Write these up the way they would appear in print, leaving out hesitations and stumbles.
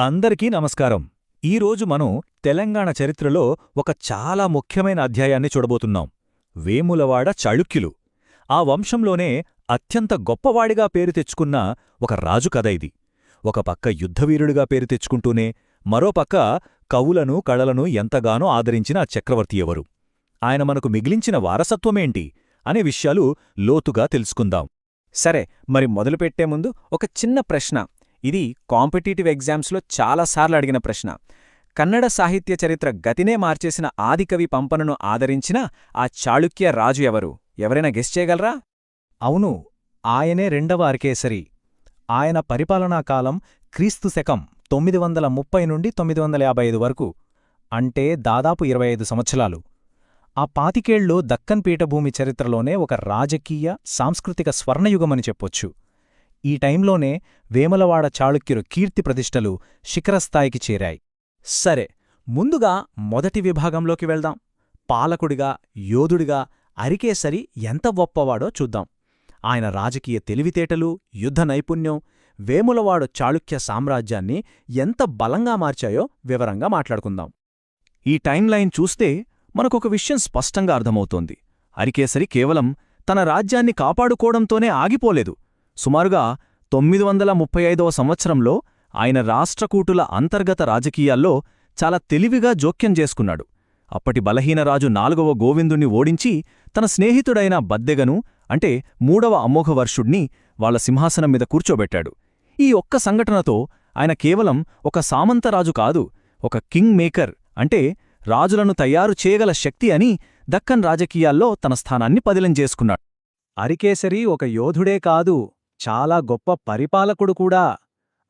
అందరికీ నమస్కారం. ఈరోజు మనం తెలంగాణ చరిత్రలో ఒక చాలా ముఖ్యమైన అధ్యాయాన్ని చూడబోతున్నాం. వేములవాడ చాళుక్యులు. ఆ వంశంలోనే అత్యంత గొప్పవాడిగా పేరు తెచ్చుకున్న ఒక రాజు కథ ఇది. ఒక పక్క యుద్ధవీరుడిగా పేరు తెచ్చుకుంటూనే మరోపక్క కవులను కళలను ఎంతగానో ఆదరించిన ఆ చక్రవర్తి ఎవరు? ఆయన మనకు మిగిలించిన వారసత్వమేంటి అనే విషయాలు లోతుగా తెలుసుకుందాం. సరే, మరి మొదలుపెట్టే ముందు ఒక చిన్న ప్రశ్న. ఇది కాంపిటీటివ్ ఎగ్జామ్స్లో చాలాసార్లు అడిగిన ప్రశ్న. కన్నడ సాహిత్య చరిత్ర గతినే మార్చేసిన ఆదికవి పంపనను ఆదరించిన ఆ చాళుక్య రాజు ఎవరు? ఎవరైనా గెస్ చేయగలరా? అవును, ఆయనే రెండవ అరికేసరి. ఆయన పరిపాలనాకాలం క్రీస్తు శకం 930 నుండి 955 వరకు, అంటే దాదాపు 25 సంవత్సరాలు. ఆ పాతికేళ్లు దక్కన్ పీఠభూమి చరిత్రలోనే ఒక రాజకీయ, సాంస్కృతిక స్వర్ణయుగమని చెప్పొచ్చు. ఈ టైంలోనే వేములవాడ చాళుక్యులు కీర్తి ప్రతిష్టలు శిఖరస్థాయికి చేరాయి. సరే, ముందుగా మొదటి విభాగంలోకి వెళ్దాం. పాలకుడిగా, యోధుడిగా అరికేసరి ఎంత గొప్పవాడో చూద్దాం. ఆయన రాజకీయ తెలివితేటలు, యుద్ధ నైపుణ్యం వేములవాడ చాళుక్య సామ్రాజ్యాన్ని ఎంత బలంగా మార్చాయో వివరంగా మాట్లాడుకుందాం. ఈ టైంలైన్ చూస్తే మనకొక విషయం స్పష్టంగా అర్థమవుతోంది. అరికేసరి కేవలం తన రాజ్యాన్ని కాపాడుకోవడంతోనే ఆగిపోలేదు. సుమారుగా 935వ సంవత్సరంలో ఆయన రాష్ట్రకూటుల అంతర్గత రాజకీయాల్లో చాలా తెలివిగా జోక్యం చేసుకున్నాడు. అప్పటి బలహీనరాజు 4వ గోవిందుణ్ణి ఓడించి తన స్నేహితుడైన బద్దెగను, అంటే 3వ అమోఘవర్షుణ్ణి వాళ్ల సింహాసనం మీద కూర్చోబెట్టాడు. ఈ ఒక్క సంఘటనతో ఆయన కేవలం ఒక సామంతరాజు కాదు, ఒక కింగ్ మేకర్, అంటే రాజులను తయారు చేయగల శక్తి అని దక్కన్ రాజకీయాల్లో తన స్థానాన్ని పదిలం చేసుకున్నాడు. అరికేసరి ఒక యోధుడే కాదు, చాలా గొప్ప పరిపాలకుడు కూడా.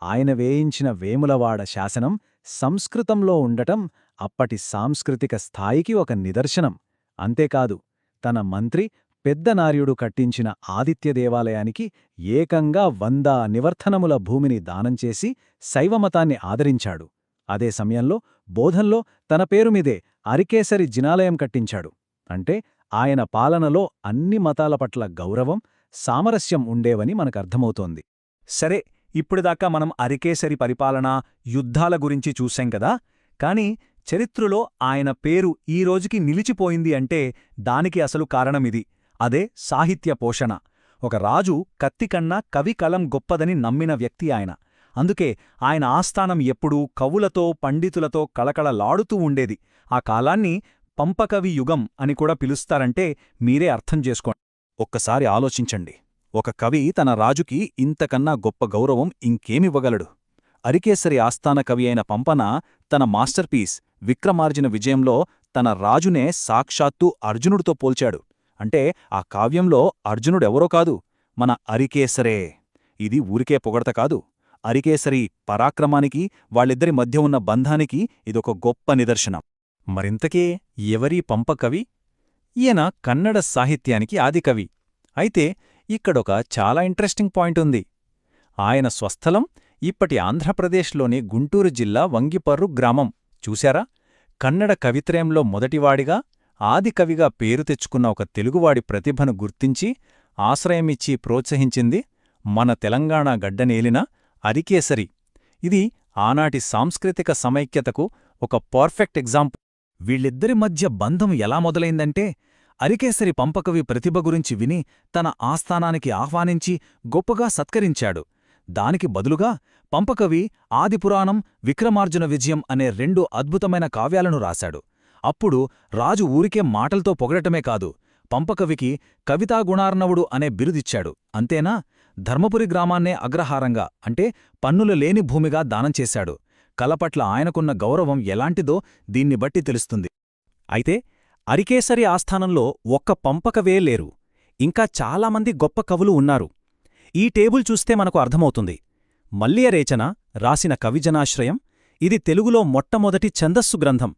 ఆయన వేయించిన వేములవాడ శాసనం సంస్కృతంలో ఉండటం అప్పటి సాంస్కృతిక స్థాయికి ఒక నిదర్శనం. అంతేకాదు, తన మంత్రి పెద్దనార్యుడు కట్టించిన ఆదిత్య దేవాలయానికి ఏకంగా 100 నివర్ధనముల భూమిని దానంచేసి శైవమతాన్ని ఆదరించాడు. అదే సమయంలో బోధన్లో తన పేరుమీదే అరికేసరి జినాలయం కట్టించాడు. అంటే ఆయన పాలనలో అన్ని మతాల పట్ల గౌరవం, సామరస్యం ఉండేవని మనకర్థమవుతోంది. సరే, ఇప్పుడుదాకా మనం అరికేసరి పరిపాలన, యుద్ధాల గురించి చూశాం కదా. కాని చరిత్రలో ఆయన పేరు ఈ రోజుకి నిలిచిపోయింది అంటే దానికి అసలు కారణమిది. అదే సాహిత్య పోషణ. ఒక రాజు కత్తికన్నా కవి కలం గొప్పదని నమ్మిన వ్యక్తి ఆయన. అందుకే ఆయన ఆస్థానం ఎప్పుడూ కవులతో, పండితులతో కళకళలాడుతూ ఉండేది. ఆ కాలాన్ని పంపకవి యుగం అని కూడా పిలుస్తారంటే మీరే అర్థం చేసుకోండి. ఒక్కసారి ఆలోచించండి. ఒక కవి తన రాజుకి ఇంతకన్నా గొప్ప గౌరవం ఇంకేమివ్వగలడు? అరికేసరి ఆస్థాన కవి అయిన పంపన తన మాస్టర్పీస్ విక్రమార్జున విజయంలో తన రాజునే సాక్షాత్తు అర్జునుడితో పోల్చాడు. అంటే ఆ కావ్యంలో అర్జునుడెవరో కాదు, మన అరికేసరే. ఇది ఊరికే పొగడత కాదు. అరికేసరి పరాక్రమానికి, వాళ్ళిద్దరి మధ్య ఉన్న బంధానికి ఇదొక గొప్ప నిదర్శనం. మరింతకే ఎవరీ పంపకవి? ఈయన కన్నడ సాహిత్యానికి ఆదికవి. అయితే ఇక్కడొక చాలా ఇంట్రెస్టింగ్ పాయింట్ ఉంది. ఆయన స్వస్థలం ఇప్పటి ఆంధ్రప్రదేశ్లోని గుంటూరు జిల్లా వంగిపర్రు గ్రామం. చూశారా? కన్నడ కవిత్రయంలో మొదటివాడిగా, ఆదికవిగా పేరు తెచ్చుకున్న ఒక తెలుగువాడి ప్రతిభను గుర్తించి ఆశ్రయమిచ్చి ప్రోత్సహించింది మన తెలంగాణ గడ్డనేలిన అరికేసరి. ఇది ఆనాటి సాంస్కృతిక సమైక్యతకు ఒక పర్ఫెక్ట్ ఎగ్జాంపుల్. వీళ్ళిద్దరి మధ్య బంధం ఎలా మొదలైందంటే, అరికేసరి పంపకవి ప్రతిభ గురించి విని తన ఆస్థానానికి ఆహ్వానించి గొప్పగా సత్కరించాడు. దానికి బదులుగా పంపకవి ఆదిపురాణం, విక్రమార్జున విజయం అనే 2 అద్భుతమైన కావ్యాలను రాశాడు. అప్పుడు రాజు ఊరికే మాటలతో పొగడటమే కాదు, పంపకవికి కవితాగుణార్ణవుడు అనే బిరుదిచ్చాడు. అంతేనా, ధర్మపురి గ్రామాన్నే అగ్రహారంగా, అంటే పన్నులు లేని భూమిగా దానం చేశాడు. కళపట్ల ఆయనకున్న గౌరవం ఎలాంటిదో దీన్ని బట్టి తెలుస్తుంది. అయితే అరికేసరి ఆస్థానంలో ఒక్క పంపకవే లేరు, ఇంకా చాలామంది గొప్ప కవులు ఉన్నారు. ఈ టేబుల్ చూస్తే మనకు అర్థమవుతుంది. మల్లియరేచన రాసిన కవిజనాశ్రయం, ఇది తెలుగులో మొట్టమొదటి ఛందస్సు గ్రంథం.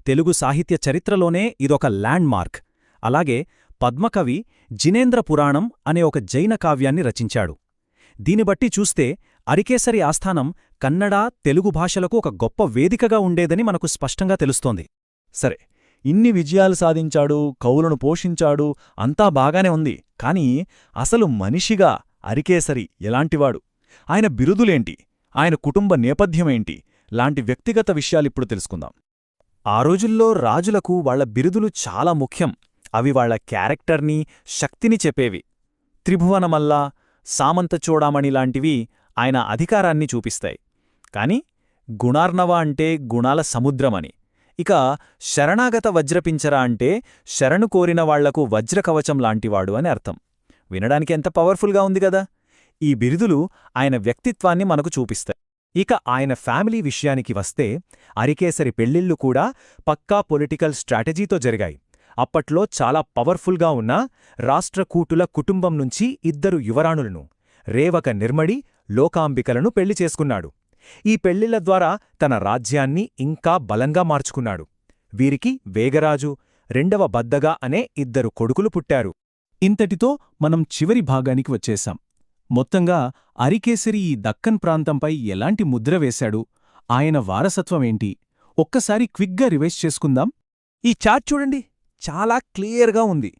తెలుగు సాహిత్య చరిత్రలోనే ఇదొక ల్యాండ్ మార్క్. అలాగే పద్మకవి జినేంద్ర పురాణం అనే ఒక జైన కావ్యాన్ని రచించాడు. దీనిబట్టి చూస్తే అరికేసరి ఆస్థానం కన్నడ, తెలుగు భాషలకు ఒక గొప్ప వేదికగా ఉండేదని మనకు స్పష్టంగా తెలుస్తోంది. సరే, ఇన్ని విజయాలు సాధించాడు, కవులను పోషించాడు, అంతా బాగానే ఉంది. కాని అసలు మనిషిగా అరికేసరి ఎలాంటివాడు? ఆయన బిరుదులేంటి? ఆయన కుటుంబ నేపథ్యమేంటి? లాంటి వ్యక్తిగత విషయాలిప్పుడు తెలుసుకుందాం. ఆ రోజుల్లో రాజులకు వాళ్ల బిరుదులు చాలా ముఖ్యం. అవి వాళ్ల క్యారెక్టర్ని, శక్తిని చెప్పేవి. త్రిభువనమల్ల, సామంతచూడామణి లాంటివి ఆయన అధికారాన్ని చూపిస్తాయి. కాని గుణార్ణవ అంటే గుణాల సముద్రమని, ఇక శరణాగత వజ్రపించర అంటే శరణు కోరిన వాళ్లకు వజ్రకవచం లాంటివాడు అని అర్థం. వినడానికి ఎంత పవర్ఫుల్గా ఉంది గదా! ఈ బిరుదులు ఆయన వ్యక్తిత్వాన్ని మనకు చూపిస్తాయి. ఇక ఆయన ఫ్యామిలీ విషయానికి వస్తే అరికేసరి పెళ్ళిళ్ళు కూడా పక్కా పొలిటికల్ స్ట్రాటజీతో జరిగాయి. అప్పట్లో చాలా పవర్ఫుల్గా ఉన్న రాష్ట్రకూటుల కుటుంబం నుంచి 2 యువరాణులను, రేవక నిర్మడి, లోకాంబికలను పెళ్లి చేసుకున్నాడు. ఈ పెళ్లిళ్ల ద్వారా తన రాజ్యాన్ని ఇంకా బలంగా మార్చుకున్నాడు. వీరికి వేగరాజు, రెండవ బద్దగా అనే 2 కొడుకులు పుట్టారు. ఇంతటితో మనం చివరి భాగానికి వచ్చేశాం. మొత్తంగా అరికేసరి ఈ దక్కన్ ప్రాంతంపై ఎలాంటి ముద్ర వేశాడు, ఆయన వారసత్వమేంటి, ఒక్కసారి క్విక్గా రివైజ్ చేసుకుందాం. ఈ చార్ట్ చూడండి, చాలా క్లియర్గా ఉంది.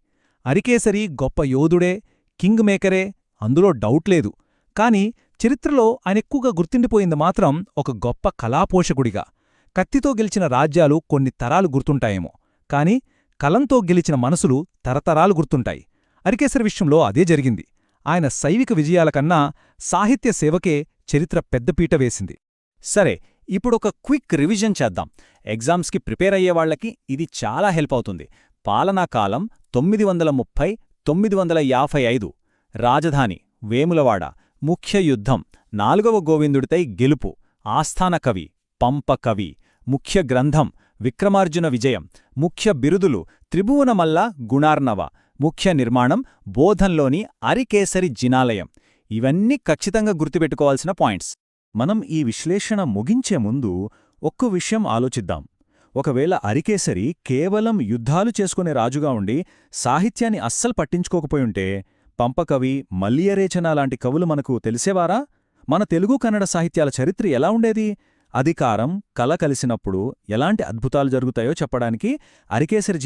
అరికేసరి గొప్ప యోధుడే, కింగ్ మేకరే, అందులో డౌట్ లేదు. కాని చరిత్రలో ఆయనెక్కువగా గుర్తుండిపోయింది మాత్రం ఒక గొప్ప కళాపోషకుడిగా. కత్తితో గెలిచిన రాజ్యాలు కొన్ని తరాలు గుర్తుంటాయేమో, కాని కలంతో గెలిచిన మనసులు తరతరాలు గుర్తుంటాయి. అరికేసరి విషయంలో అదే జరిగింది. ఆయన సైనిక విజయాల కన్నా సాహిత్య సేవకే చరిత్ర పెద్దపీట వేసింది. సరే, ఇప్పుడొక క్విక్ రివిజన్ చేద్దాం. ఎగ్జామ్స్కి ప్రిపేర్ అయ్యేవాళ్లకి ఇది చాలా హెల్ప్ అవుతుంది. పాలనాకాలం 930–955, రాజధాని వేములవాడ, ముఖ్య యుద్ధం 4వ గోవిందుడితై గెలుపు, ఆస్థాన కవి పంప కవి, ముఖ్య గ్రంథం విక్రమార్జున విజయం, ముఖ్య బిరుదులు త్రిభువనమల్ల, గుణార్ణవ, ముఖ్య నిర్మాణం బోధన్లోని అరికేసరి జినాలయం. ఇవన్నీ ఖచ్చితంగా గుర్తుపెట్టుకోవాల్సిన పాయింట్స్. మనం ఈ విశ్లేషణ ముగించే ముందు ఒక్క విషయం ఆలోచిద్దాం. ఒకవేళ అరికేసరి కేవలం యుద్ధాలు చేసుకునే రాజుగా ఉండి సాహిత్యాన్ని అస్సలు పట్టించుకోకపోయుంటే పంపకవి, మల్లియరేచన లాంటి కవులు మనకు తెలిసేవారా? మన తెలుగు కన్నడ సాహిత్యాల చరిత్ర ఎలా ఉండేది? అధికారం, కళ కలిసినప్పుడు ఎలాంటి అద్భుతాలు జరుగుతాయో చెప్పడానికి అరికేసరి